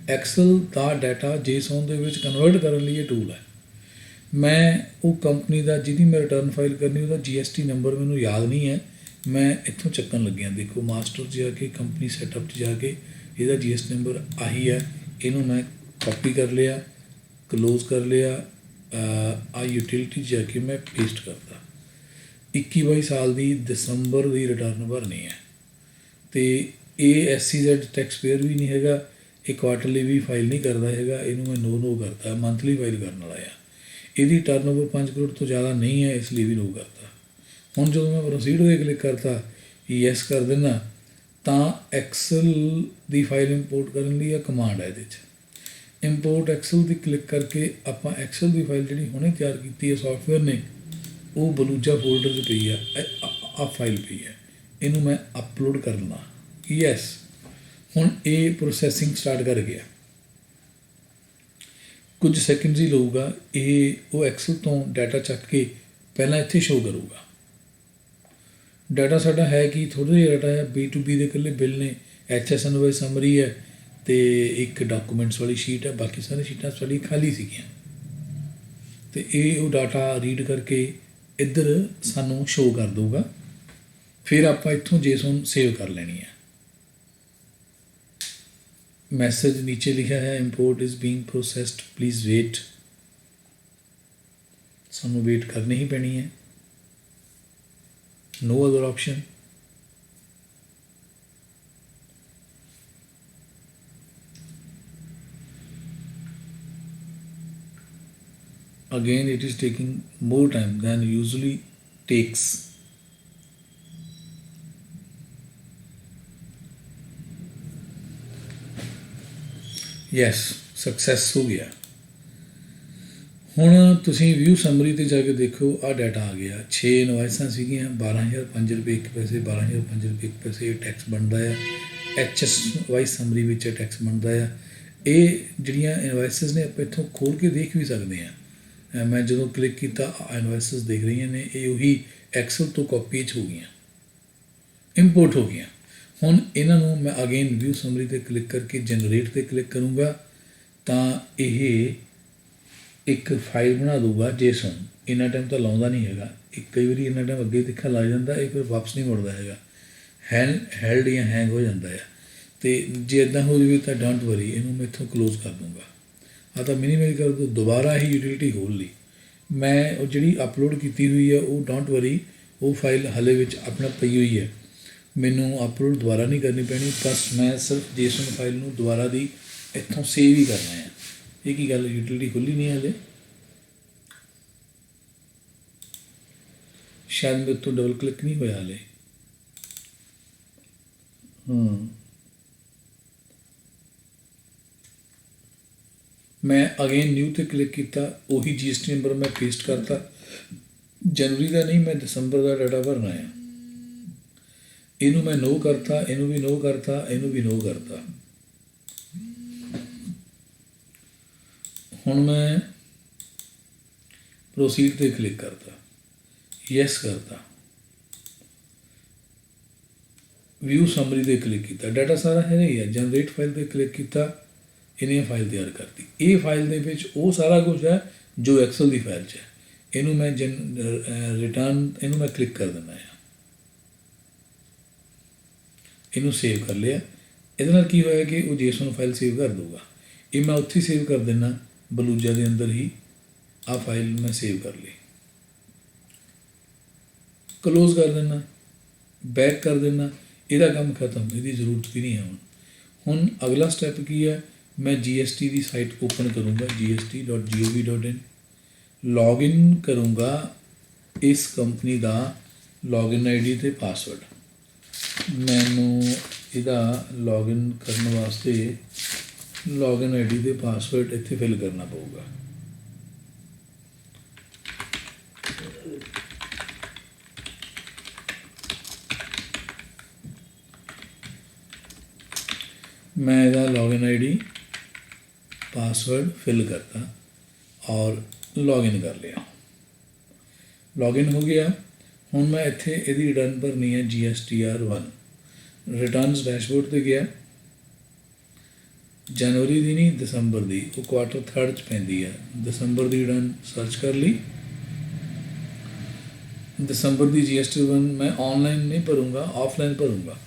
ਐਕਸਲ ਦਾ ਡਾਟਾ JSON ਦੇ ਵਿੱਚ ਕਨਵਰਟ ਕਰਨ ਲਈ ਇਹ ਟੂਲ ਹੈ। ਮੈਂ ਉਹ ਕੰਪਨੀ ਦਾ ਜਿਹਦੀ ਮੈਂ ਰਿਟਰਨ ਫਾਈਲ ਕਰਨੀ ਉਹਦਾ GST ਨੰਬਰ ਮੈਨੂੰ ਯਾਦ ਨਹੀਂ ਹੈ, ਮੈਂ ਇੱਥੋਂ ਚੱਕਣ ਲੱਗਿਆ। ਦੇਖੋ ਮਾਸਟਰ 'ਚ ਜਾ ਕੇ ਕੰਪਨੀ ਸੈਟਅਪ 'ਚ ਜਾ ਕੇ ਇਹਦਾ GST ਨੰਬਰ ਆਹੀ ਹੈ, ਇਹਨੂੰ ਮੈਂ ਕਾਪੀ ਕਰ ਲਿਆ, ਕਲੋਜ਼ ਕਰ ਲਿਆ, ਯੂਟਿਲਿਟੀ 'ਚ ਜਾ ਕੇ ਮੈਂ ਪੇਸਟ ਕਰਤਾ। 21-22 ਸਾਲ ਦੀ ਦਸੰਬਰ ਦੀ ਰਿਟਰਨ ਭਰਨੀ ਹੈ ਅਤੇ ਇਹ SCZ ਟੈਕਸ ਪੇਅਰ ਵੀ ਨਹੀਂ ਹੈਗਾ, ਇਹ ਕੁਆਟਰਲੀ ਵੀ ਫਾਈਲ ਨਹੀਂ ਕਰਦਾ ਹੈਗਾ, ਇਹਨੂੰ ਮੈਂ ਨੋ ਕਰਤਾ, ਮੰਥਲੀ ਫਾਈਲ ਕਰਨ ਵਾਲਾ ਆ। ਇਹਦੀ ਟਰਨਓਵਰ 5 ਕਰੋੜ ਤੋਂ ਜ਼ਿਆਦਾ ਨਹੀਂ ਹੈ, ਇਸ ਲਈ ਵੀ ਨੋ ਕਰਤਾ। ਹੁਣ ਜਦੋਂ ਮੈਂ ਪ੍ਰੋਸੀਡ 'ਤੇ ਕਲਿੱਕ ਕਰਤਾ, ਯੈਸ ਕਰ ਦਿੰਦਾ, ਤਾਂ ਐਕਸਲ ਦੀ ਫਾਈਲ ਇੰਪੋਰਟ ਕਰਨ ਲਈ ਇਹ ਕਮਾਂਡ ਹੈ। ਇਹਦੇ 'ਚ ਇੰਪੋਰਟ ਐਕਸਲ 'ਤੇ ਕਲਿੱਕ ਕਰਕੇ ਆਪਾਂ ਐਕਸਲ ਦੀ ਫਾਈਲ ਜਿਹੜੀ ਹੁਣੇ ਤਿਆਰ ਕੀਤੀ ਹੈ ਸੌਫਟਵੇਅਰ ਨੇ, ਉਹ ਬਲੂਜਾ ਫੋਲਡਰ 'ਚ ਪਈ ਆ, ਆ ਫਾਈਲ ਪਈ ਹੈ, ਇਹਨੂੰ ਮੈਂ ਅਪਲੋਡ ਕਰਨਾ। ਯੈਸ, ਹੁਣ ਇਹ ਪ੍ਰੋਸੈਸਿੰਗ ਸਟਾਰਟ ਕਰ ਗਿਆ। ਕੁਝ ਸੈਕਿੰਡਸ ਹੀ ਲਊਗਾ। ਇਹ ਉਹ ਐਕਸਲ ਤੋਂ ਡਾਟਾ ਚੱਕ ਕੇ ਪਹਿਲਾਂ ਇੱਥੇ ਸ਼ੋਅ ਕਰੂਗਾ। ਡਾਟਾ ਸਾਡਾ ਹੈ ਕਿ ਥੋੜ੍ਹਾ ਜਿਹਾ ਡਾਟਾ ਹੈ, B2B ਦੇ ਇਕੱਲੇ ਬਿੱਲ ਨੇ, HSN ਵਾਈ ਸਮਰੀ ਹੈ ਅਤੇ ਇੱਕ ਡਾਕੂਮੈਂਟਸ ਵਾਲੀ ਸ਼ੀਟ ਹੈ, ਬਾਕੀ ਸਾਰੀਆਂ ਸ਼ੀਟਾਂ ਸਾਡੀਆਂ ਖਾਲੀ ਸੀਗੀਆਂ। ਅਤੇ ਇਹ ਉਹ ਡਾਟਾ ਰੀਡ ਕਰਕੇ ਇੱਧਰ ਸਾਨੂੰ ਸ਼ੋਅ ਕਰ ਦਊਗਾ। ਫਿਰ ਆਪਾਂ ਇੱਥੋਂ JSON ਸੇਵ ਕਰ ਲੈਣੀ ਹੈ। ਮੈਸੇਜ ਨੀਚੇ ਲਿਖਿਆ ਹੈ import is being processed, please wait. ਸਾਨੂੰ ਵੇਟ ਕਰਨੀ ਹੀ ਪੈਣੀ ਹੈ, no other option। Again, it is taking more time than usually takes। Yes, success हो गया। ਹੁਣ ਤੁਸੀਂ ਵਿਊ ਸਮਰੀ 'ਤੇ ਜਾ ਕੇ ਦੇਖੋ, ਆਹ ਡਾਟਾ ਆ ਗਿਆ। 6 ਇਨਵਾਇਸਾਂ ਸੀਗੀਆਂ, 12,005 ਰੁਪਏ ਇੱਕ ਪੈਸੇ, 12,005 ਰੁਪਏ ਇੱਕ ਪੈਸੇ। ਇਹ ਟੈਕਸ ਬਣਦਾ ਆ, HSY ਸਮਰੀ ਵਿੱਚ ਟੈਕਸ ਬਣਦਾ ਆ। ਇਹ ਜਿਹੜੀਆਂ ਇਨਵਾਇਸਿਸ ਨੇ ਆਪਾਂ ਇੱਥੋਂ ਖੋਲ੍ਹ ਕੇ ਦੇਖ ਵੀ ਸਕਦੇ ਹਾਂ। ਮੈਂ ਜਦੋਂ ਕਲਿੱਕ ਕੀਤਾ ਇਨਵਾਇਸਿਸ ਦਿਖ ਰਹੀਆਂ ਨੇ, ਇਹ ਉਹੀ ਐਕਸਲ ਤੋਂ ਕਾਪੀ 'ਚ ਹੋ ਗਈਆਂ, ਇੰਪੋਰਟ ਹੋ ਗਈਆਂ। ਹੁਣ ਇਹਨਾਂ ਨੂੰ ਮੈਂ ਅਗੇਨ ਵਿਊ ਸਮਰੀ 'ਤੇ ਕਲਿੱਕ ਕਰਕੇ ਜਨਰੇਟ 'ਤੇ ਕਲਿੱਕ ਕਰੂੰਗਾ ਤਾਂ ਇਹ ਇੱਕ ਫਾਈਲ ਬਣਾ ਦੂਗਾ JSON। ਇੰਨਾ ਟਾਈਮ ਤਾਂ ਲਾਉਂਦਾ ਨਹੀਂ ਹੈਗਾ, ਇੱਕ ਕਈ ਵਾਰੀ ਇੰਨਾ ਟਾਈਮ ਅੱਗੇ ਦਿਖਣ ਲੱਗ ਜਾਂਦਾ, ਇਹ ਫਿਰ ਵਾਪਸ ਨਹੀਂ ਮੁੜਦਾ ਹੈਗਾ, ਹੈਲਡ ਜਾਂ ਹੈਂਗ ਹੋ ਜਾਂਦਾ ਆ। ਅਤੇ ਜੇ ਇੱਦਾਂ ਹੋ ਜਾਵੇ ਤਾਂ ਡੋਂਟ ਵਰੀ, ਇਹਨੂੰ ਮੈਂ ਇੱਥੋਂ ਕਲੋਜ਼ ਕਰ ਦੂੰਗਾ। ਆ ਤਾਂ ਮਿਨੀਮਾਈਜ਼ ਕਰ ਦੋ, ਦੁਬਾਰਾ ਹੀ ਯੂਟਿਲਿਟੀ ਖੋਲ੍ਹ ਲਈ। ਮੈਂ ਉਹ ਜਿਹੜੀ ਅਪਲੋਡ ਕੀਤੀ ਹੋਈ ਹੈ ਉਹ ਡੋਂਟ ਵਰੀ, ਉਹ ਫਾਈਲ ਹਾਲੇ ਵਿੱਚ ਆਪਣਾ ਪਈ ਹੋਈ ਹੈ, ਮੈਨੂੰ ਅਪਲੋਡ ਦੁਬਾਰਾ ਨਹੀਂ ਕਰਨੀ ਪੈਣੀ। ਬਸ ਮੈਂ ਸਿਰਫ JSON ਫਾਈਲ ਨੂੰ ਦੁਬਾਰਾ ਦੀ ਇੱਥੋਂ ਸੇਵ ਹੀ ਕਰਨਾ ਹੈ। ਇਹ ਕੀ ਗੱਲ, ਯੂਟਿਲਿਟੀ ਖੁੱਲ੍ਹੀ ਨਹੀਂ ਹਾਲੇ, ਸ਼ਾਇਦ ਮੇਰੇ ਤੋਂ ਡਬਲ ਕਲਿੱਕ ਨਹੀਂ ਹੋਇਆ ਹਾਲੇ। ਮੈਂ ਅਗੇਨ ਨਿਊ 'ਤੇ ਕਲਿੱਕ ਕੀਤਾ, ਉਹੀ GST ਨੰਬਰ ਮੈਂ ਪੇਸਟ ਕਰਤਾ। ਜਨਵਰੀ ਦਾ ਨਹੀਂ, ਮੈਂ ਦਸੰਬਰ ਦਾ ਡਾਟਾ ਭਰਨਾ ਹੈ। ਇਹਨੂੰ ਮੈਂ ਨੋ ਕਰਤਾ, ਇਹਨੂੰ ਵੀ ਨੋ ਕਰਤਾ, ਇਹਨੂੰ ਵੀ ਨੋ ਕਰਤਾ। ਹੁਣ ਮੈਂ ਪ੍ਰੋਸੀਡ 'ਤੇ ਕਲਿੱਕ ਕਰਤਾ, ਯੈਸ ਕਰਤਾ, ਵਿਊ ਸਮਰੀ 'ਤੇ ਕਲਿੱਕ ਕੀਤਾ, ਡਾਟਾ ਸਾਰਾ ਹੈਗਾ ਹੀ ਹੈ। ਜਨਰੇਟ ਫਾਈਲ 'ਤੇ ਕਲਿੱਕ ਕੀਤਾ, ਇਹਨੇ ਫਾਈਲ ਤਿਆਰ ਕਰਤੀ। ਇਹ ਫਾਈਲ ਦੇ ਵਿੱਚ ਉਹ ਸਾਰਾ ਕੁਝ ਹੈ ਜੋ ਐਕਸਲ ਦੀ ਫਾਈਲ 'ਚ ਹੈ। ਇਹਨੂੰ ਮੈਂ ਰਿਟਰਨ, ਇਹਨੂੰ ਮੈਂ ਕਲਿੱਕ ਕਰ ਦਿੰਦਾ ਹਾਂ, ਇਹਨੂੰ ਸੇਵ ਕਰ ਲਿਆ। ਇਹਦੇ ਨਾਲ ਕੀ ਹੋਇਆ ਕਿ ਉਹ JSON ਫਾਈਲ ਸੇਵ ਕਰ ਦਊਗਾ। ਇਹ ਮੈਂ ਉੱਥੇ ਸੇਵ ਕਰ ਦਿੰਦਾ, ਬਲੂਜਾ ਦੇ ਅੰਦਰ ਹੀ ਆਹ ਫਾਈਲ ਮੈਂ ਸੇਵ ਕਰ ਲਈ, ਕਲੋਜ਼ ਕਰ ਦਿੰਦਾ, ਬੈਕ ਕਰ ਦਿੰਦਾ। ਇਹਦਾ ਕੰਮ ਖਤਮ, ਇਹਦੀ ਜ਼ਰੂਰਤ ਵੀ ਨਹੀਂ ਹੈ। ਹੁਣ ਅਗਲਾ ਸਟੈਪ ਕੀ ਹੈ, ਮੈਂ GST ਦੀ ਸਾਈਟ ਓਪਨ ਕਰੂੰਗਾ, gst.gov.in, ਲੌਗਇਨ ਕਰੂੰਗਾ ਇਸ ਕੰਪਨੀ ਦਾ ਲੌਗਇਨ ID ਅਤੇ ਪਾਸਵਰਡ। ਮੈਨੂੰ ਇਹਦਾ ਲੌਗਇਨ ਕਰਨ ਵਾਸਤੇ ਲੌਗਇਨ ID ਅਤੇ ਪਾਸਵਰਡ ਇੱਥੇ ਫਿਲ ਕਰਨਾ ਪਊਗਾ। मैं ਇਹਦਾ लॉगिन ID पासवर्ड फिल करता और लॉगिन कर लिया। लॉगिन हो गया। ਹੁਣ ਮੈਂ ਇੱਥੇ ਇਹਦੀ ਰਿਟਰਨ ਭਰਨੀ ਹੈ GSTR1। ਰਿਟਰਨਸ ਡੈਸ਼ਬੋਰਡ 'ਤੇ ਗਿਆ, ਜਨਵਰੀ ਦੀ ਨਹੀਂ ਦਸੰਬਰ ਦੀ, ਉਹ ਕੁਆਟਰ 3rd 'ਚ ਪੈਂਦੀ ਹੈ। ਦਸੰਬਰ ਦੀ ਰਿਟਰਨ ਸਰਚ ਕਰ ਲਈ। ਦਸੰਬਰ ਦੀ GSTR1 ਮੈਂ ਔਨਲਾਈਨ ਨਹੀਂ ਭਰੂੰਗਾ, ਆਫਲਾਈਨ ਭਰੂੰਗਾ।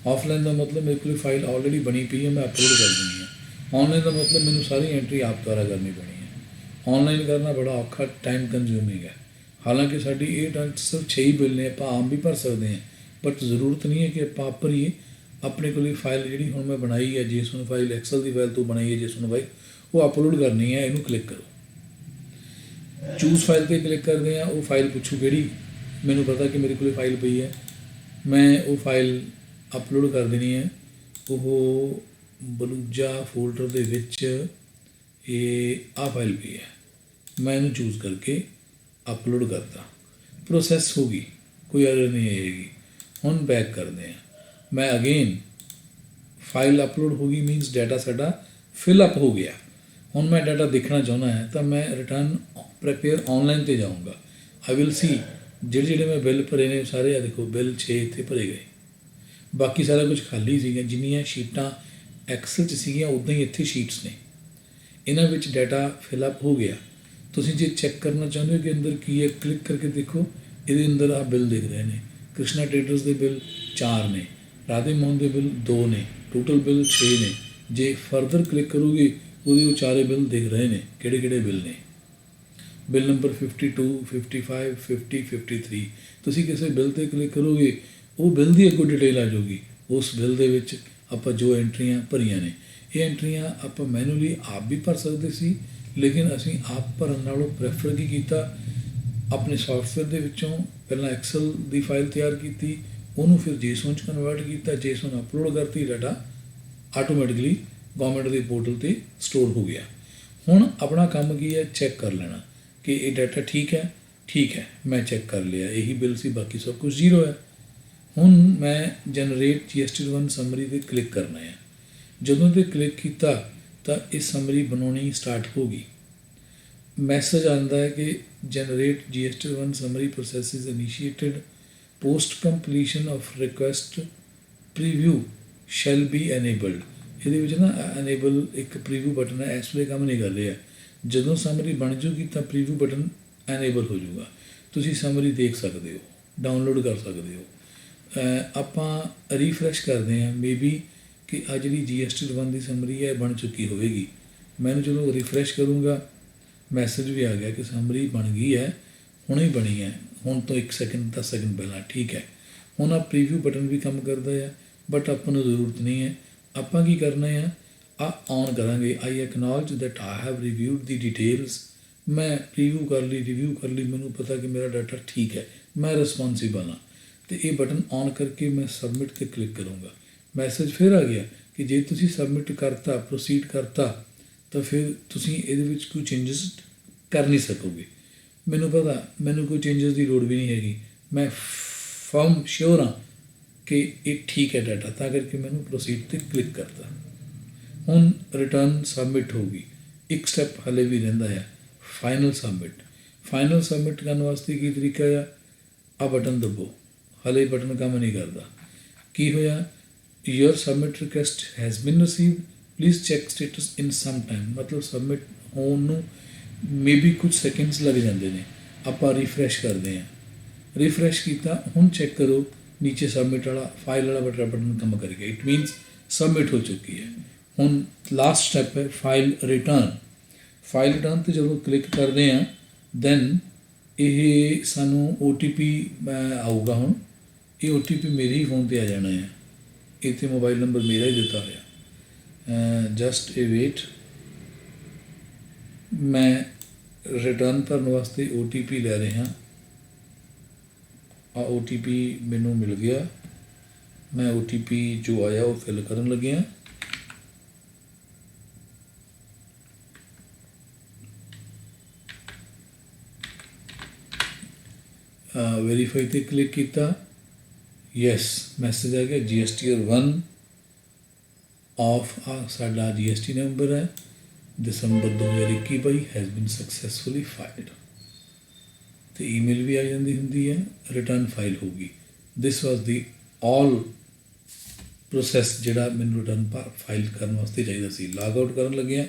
ਆਫਲਾਈਨ ਦਾ ਮਤਲਬ ਮੇਰੇ ਕੋਲ ਫਾਈਲ ਆਲਰੇਡੀ ਬਣੀ ਪਈ ਹੈ, ਮੈਂ ਅਪਲੋਡ ਕਰ ਦੇਣੀ ਹੈ। ਔਨਲਾਈਨ ਦਾ ਮਤਲਬ ਮੈਨੂੰ ਸਾਰੀ ਐਂਟਰੀ ਆਪ ਦੁਆਰਾ ਕਰਨੀ ਪੈਣੀ ਹੈ। ਔਨਲਾਈਨ ਕਰਨਾ ਬੜਾ ਔਖਾ, ਟਾਈਮ ਕੰਜ਼ਿਊਮਿੰਗ ਹੈ। ਹਾਲਾਂਕਿ ਸਾਡੀ ਇਹ ਸਿਰਫ 6 ਹੀ ਬਿੱਲ ਨੇ, ਆਪਾਂ ਆਮ ਵੀ ਭਰ ਸਕਦੇ ਹਾਂ, ਬਟ ਜ਼ਰੂਰਤ ਨਹੀਂ ਹੈ ਕਿ ਆਪਾਂ ਆਪ ਭਰੀਏ। ਆਪਣੇ ਕੋਲ ਫਾਈਲ ਜਿਹੜੀ ਹੁਣ ਮੈਂ ਬਣਾਈ ਹੈ JSON ਫਾਈਲ, ਐਕਸਲ ਦੀ ਫਾਈਲ ਤੋਂ ਬਣਾਈ ਹੈ JSON ਫਾਈਲ, ਉਹ ਅਪਲੋਡ ਕਰਨੀ ਹੈ। ਇਹਨੂੰ ਕਲਿੱਕ ਕਰੋ, ਚੂਜ਼ ਫਾਈਲ 'ਤੇ ਕਲਿੱਕ ਕਰਦੇ ਹਾਂ। ਉਹ ਫਾਈਲ ਪੁੱਛੂ ਕਿਹੜੀ, ਮੈਨੂੰ ਪਤਾ ਕਿ ਮੇਰੇ ਕੋਲ ਫਾਈਲ ਪਈ ਹੈ, ਮੈਂ ਉਹ ਫਾਈਲ ਅਪਲੋਡ ਕਰ ਦੇਣੀ ਹੈ। ਉਹ ਬਲੂਜਾ ਫੋਲਡਰ ਦੇ ਵਿੱਚ ਇਹ ਆਹ ਫਾਈਲ ਪਈ ਹੈ, ਮੈਂ ਇਹਨੂੰ ਚੂਜ਼ ਕਰਕੇ ਅਪਲੋਡ ਕਰਤਾ। ਪ੍ਰੋਸੈਸ ਹੋ ਗਈ, ਕੋਈ ਐਰਰ ਨਹੀਂ ਆਏਗੀ। ਹੁਣ ਬੈਕ ਕਰਦੇ ਹਾਂ, ਮੈਂ ਅਗੇਨ ਫਾਈਲ ਅਪਲੋਡ ਹੋ ਗਈ ਮੀਨਸ ਡਾਟਾ ਸਾਡਾ ਫਿਲ ਅਪ ਹੋ ਗਿਆ। ਹੁਣ ਮੈਂ ਡਾਟਾ ਦੇਖਣਾ ਚਾਹੁੰਦਾ ਹੈ ਤਾਂ ਮੈਂ ਰਿਟਰਨ ਪ੍ਰੇਪੇਅਰ ਆਨਲਾਈਨ 'ਤੇ ਜਾਊਂਗਾ। ਆਈ ਵਿਲ ਸੀ ਜਿਹੜੇ ਮੈਂ ਬਿੱਲ ਭਰੇ ਨੇ ਸਾਰੇ, ਆ ਦੇਖੋ ਬਿੱਲ 6 ਇੱਥੇ ਭਰੇ ਗਏ, ਬਾਕੀ ਸਾਰਾ ਕੁਝ ਖਾਲੀ ਸੀਗਾ। ਜਿੰਨੀਆਂ ਸ਼ੀਟਾਂ ਐਕਸਲ 'ਚ ਸੀਗੀਆਂ ਉੱਦਾਂ ਹੀ ਇੱਥੇ ਸ਼ੀਟਸ ਨੇ, ਇਹਨਾਂ ਵਿੱਚ ਡਾਟਾ ਫਿਲ ਅਪ ਹੋ ਗਿਆ। ਤੁਸੀਂ ਜੇ ਚੈੱਕ ਕਰਨਾ ਚਾਹੁੰਦੇ ਹੋ ਕਿ ਅੰਦਰ ਕੀ ਹੈ, ਕਲਿੱਕ ਕਰਕੇ ਦੇਖੋ, ਇਹਦੇ ਅੰਦਰ ਆ ਬਿੱਲ ਦਿਖ ਰਹੇ ਨੇ। ਕ੍ਰਿਸ਼ਨਾ ਟ੍ਰੇਡਰਸ ਦੇ ਬਿੱਲ 4 ਨੇ, ਰਾਧੇ ਮੋਹਨ ਦੇ ਬਿੱਲ 2 ਨੇ, ਟੋਟਲ ਬਿੱਲ 6 ਨੇ। ਜੇ ਫਰਦਰ ਕਲਿੱਕ ਕਰੋਗੇ ਉਹਦੇ ਉਹ ਚਾਰੇ ਬਿੱਲ ਦਿਖ ਰਹੇ ਨੇ, ਕਿਹੜੇ ਕਿਹੜੇ ਬਿੱਲ ਨੇ। Bill number 52, 55, 50, 53। ਤੁਸੀਂ ਕਿਸੇ ਬਿੱਲ 'ਤੇ ਕਲਿੱਕ ਕਰੋਗੇ ਉਹ ਬਿੱਲ ਦੀ ਅੱਗੋਂ ਡਿਟੇਲ ਆ ਜਾਊਗੀ। ਉਸ ਬਿੱਲ ਦੇ ਵਿੱਚ ਆਪਾਂ ਜੋ ਐਂਟਰੀਆਂ ਭਰੀਆਂ ਨੇ, ਇਹ ਐਂਟਰੀਆਂ ਆਪਾਂ ਮੈਨੂਅਲੀ ਆਪ ਵੀ ਭਰ ਸਕਦੇ ਸੀ, ਲੇਕਿਨ ਅਸੀਂ ਆਪ ਭਰਨ ਨਾਲੋਂ ਪ੍ਰੈਫਰ ਕੀ ਕੀਤਾ, ਆਪਣੇ ਸੌਫਟਵੇਅਰ ਦੇ ਵਿੱਚੋਂ ਪਹਿਲਾਂ ਐਕਸਲ ਦੀ ਫਾਈਲ ਤਿਆਰ ਕੀਤੀ, ਉਹਨੂੰ ਫਿਰ ਜੇਸਨ 'ਚ ਕਨਵਰਟ ਕੀਤਾ, ਜੇਸਨ ਅਪਲੋਡ ਕਰਤੀ, ਡਾਟਾ ਆਟੋਮੈਟਿਕਲੀ ਗੌਰਮੈਂਟ ਦੇ ਪੋਰਟਲ 'ਤੇ ਸਟੋਰ ਹੋ ਗਿਆ। ਹੁਣ ਆਪਣਾ ਕੰਮ ਕੀ ਹੈ, ਚੈੱਕ ਕਰ ਲੈਣਾ ਕਿ ਇਹ ਡਾਟਾ ਠੀਕ ਹੈ। ਠੀਕ ਹੈ, ਮੈਂ ਚੈੱਕ ਕਰ ਲਿਆ, ਇਹੀ ਬਿੱਲ ਸੀ, ਬਾਕੀ ਸਭ ਕੁਝ ਜ਼ੀਰੋ ਹੈ। ਹੁਣ ਮੈਂ ਜਨਰੇਟ GST ਰਿਟਰਨ ਸਮਰੀ 'ਤੇ ਕਲਿੱਕ ਕਰਨਾ ਹੈ। ਜਦੋਂ 'ਤੇ ਕਲਿੱਕ ਕੀਤਾ ਤਾਂ ਇਹ ਸਮਰੀ ਬਣਾਉਣੀ ਸਟਾਰਟ ਹੋ ਗਈ। ਮੈਸੇਜ ਆਉਂਦਾ ਹੈ ਕਿ generate GST return summary process is initiated, post completion of request preview shall be enabled. ਇਹਦੇ ਵਿੱਚ ਨਾ ਐਨੇਬਲ ਇੱਕ ਪ੍ਰੀਵਿਊ ਬਟਨ ਹੈ, ਇਸ ਵੇਲੇ ਕੰਮ ਨਹੀਂ ਕਰ ਰਿਹਾ। ਜਦੋਂ ਸਮਰੀ ਬਣ ਜੂਗੀ ਤਾਂ ਪ੍ਰੀਵਿਊ ਬਟਨ ਐਨੇਬਲ ਹੋ ਜਾਊਗਾ, ਤੁਸੀਂ ਸਮਰੀ ਦੇਖ ਸਕਦੇ ਹੋ, ਡਾਊਨਲੋਡ ਕਰ ਸਕਦੇ ਹੋ। ਆਪਾਂ ਰੀਫਰੈਸ਼ ਕਰਦੇ ਹਾਂ, ਮੇਬੀ ਕਿ ਆ ਜਿਹੜੀ GST ਰਿਟਰਨ ਦੀ ਸਮਰੀ ਹੈ ਬਣ ਚੁੱਕੀ ਹੋਵੇਗੀ। ਮੈਨੂੰ ਜਦੋਂ ਰਿਫਰੈਸ਼ ਕਰੂੰਗਾ ਮੈਸੇਜ ਵੀ ਆ ਗਿਆ ਕਿ ਸਮਰੀ ਬਣ ਗਈ ਹੈ, ਹੁਣੇ ਹੀ ਬਣੀ ਹੈ, ਹੁਣ ਤੋਂ 1 ਸੈਕਿੰਡ 10 ਸੈਕਿੰਡ ਪਹਿਲਾਂ। ਠੀਕ ਹੈ, ਹੁਣ ਆ ਪ੍ਰੀਵਿਊ ਬਟਨ ਵੀ ਕੰਮ ਕਰਦਾ ਹੈ, ਬਟ ਆਪਾਂ ਨੂੰ ਜ਼ਰੂਰਤ ਨਹੀਂ ਹੈ। ਆਪਾਂ ਕੀ ਕਰਨਾ ਹੈ, ਆ ਔਨ ਕਰਾਂਗੇ। ਆਈ acknowledge that I have ਰਿਵਿਊਡ the details. ਮੈਂ ਪ੍ਰੀਵਿਊ ਕਰ ਲਈ, ਰਿਵਿਊ ਕਰ ਲਈ, ਮੈਨੂੰ ਪਤਾ ਕਿ ਮੇਰਾ ਡਾਟਾ ਠੀਕ ਹੈ, ਮੈਂ ਰਿਸਪੌਂਸਿਬਲ ਹਾਂ। ਅਤੇ ਇਹ ਬਟਨ ਔਨ ਕਰਕੇ ਮੈਂ ਸਬਮਿਟ 'ਤੇ ਕਲਿੱਕ ਕਰੂੰਗਾ। ਮੈਸੇਜ ਫਿਰ ਆ ਗਿਆ ਕਿ ਜੇ ਤੁਸੀਂ ਸਬਮਿਟ ਕਰਤਾ, ਪ੍ਰੋਸੀਡ ਕਰਤਾ, ਤਾਂ ਫਿਰ ਤੁਸੀਂ ਇਹਦੇ ਵਿੱਚ ਕੋਈ ਚੇਂਜਸ ਕਰ ਨਹੀਂ ਸਕੋਗੇ। ਮੈਨੂੰ ਪਤਾ, ਮੈਨੂੰ ਕੋਈ ਚੇਂਜਸ ਦੀ ਲੋੜ ਵੀ ਨਹੀਂ ਹੈਗੀ। ਮੈਂ ਫਰਮ ਸ਼ੋਰ ਹਾਂ ਕਿ ਇਹ ਠੀਕ ਹੈ ਡਾਟਾ, ਤਾਂ ਕਰਕੇ ਮੈਨੂੰ ਪ੍ਰੋਸੀਡ 'ਤੇ ਕਲਿੱਕ ਕਰਤਾ। ਹੁਣ ਰਿਟਰਨ ਸਬਮਿਟ ਹੋ ਗਈ। ਇੱਕ ਸਟੈਪ ਹਾਲੇ ਵੀ ਰਹਿੰਦਾ ਹੈ, ਫਾਈਨਲ ਸਬਮਿਟ। ਫਾਈਨਲ ਸਬਮਿਟ ਕਰਨ ਵਾਸਤੇ ਕੀ ਤਰੀਕਾ ਆ ਬਟਨ ਦੱਬੋ, ਹਾਲੇ ਬਟਨ ਕੰਮ ਨਹੀਂ ਕਰਦਾ। ਕੀ ਹੋਇਆ, your submit request has been received, please check status in some time. ਮਤਲਬ ਸਬਮਿਟ ਹੋਣ ਨੂੰ ਮੇਬੀ ਕੁਝ ਸੈਕਿੰਡਸ ਲੱਗ ਜਾਂਦੇ ਨੇ। ਆਪਾਂ ਰੀਫਰੈਸ਼ ਕਰਦੇ ਹਾਂ, ਰੀਫਰੈਸ਼ ਕੀਤਾ, ਹੁਣ ਚੈੱਕ ਕਰੋ ਨੀਚੇ ਸਬਮਿਟ ਵਾਲਾ ਫਾਈਲ ਵਾਲਾ ਬਟਨ ਕੰਮ ਕਰ ਗਿਆ। ਇਟ ਮੀਨਸ ਸਬਮਿਟ ਹੋ ਚੁੱਕੀ ਹੈ। ਹੁਣ ਲਾਸਟ ਸਟੈਪ ਹੈ ਫਾਈਲ ਰਿਟਰਨ। ਫਾਈਲ ਰਿਟਰਨ 'ਤੇ ਜਦੋਂ ਕਲਿੱਕ ਕਰਦੇ ਹਾਂ ਦੈਨ ਇਹ ਸਾਨੂੰ OTP ਆਊਗਾ। ਹੁਣ ਇਹ OTP ਮੇਰੇ ਹੀ ਫੋਨ 'ਤੇ ਆ ਜਾਣਾ ਹੈ, ਇੱਥੇ ਮੋਬਾਈਲ ਨੰਬਰ ਮੇਰਾ ਹੀ ਦਿੱਤਾ ਹੋਇਆ। ਜਸਟ ਏ ਵੇਟ, ਮੈਂ ਰਿਟਰਨ ਭਰਨ ਵਾਸਤੇ OTP ਲੈ ਰਿਹਾ। ਆ OTP ਮੈਨੂੰ ਮਿਲ ਗਿਆ, ਮੈਂ OTP ਜੋ ਆਇਆ ਉਹ ਫਿਲ ਕਰਨ ਲੱਗਿਆ। ਵੈਰੀਫਾਈ 'ਤੇ ਕਲਿੱਕ ਕੀਤਾ, ਯੈਸ ਮੈਸੇਜ ਆ ਗਿਆ GST ਰਿਟਰਨ ਆਫ ਸਾਡਾ GST ਨੰਬਰ ਹੈ ਦਸੰਬਰ 2021 ਹੈਜ਼ ਬੀਨ ਸਕਸੈਸਫੁਲੀ ਫਾਈਲਡ। ਅਤੇ ਈਮੇਲ ਵੀ ਆ ਜਾਂਦੀ ਹੁੰਦੀ ਹੈ, ਰਿਟਰਨ ਫਾਈਲ ਹੋਊਗੀ। ਦਿਸ ਵਾਜ਼ ਦੀ ਆਲ ਪ੍ਰੋਸੈਸ ਜਿਹੜਾ ਮੈਨੂੰ ਰਿਟਰਨ ਫਾਈਲ ਕਰਨ ਵਾਸਤੇ ਚਾਹੀਦਾ ਸੀ। ਲਾਗ ਆਊਟ ਕਰਨ ਲੱਗਿਆ।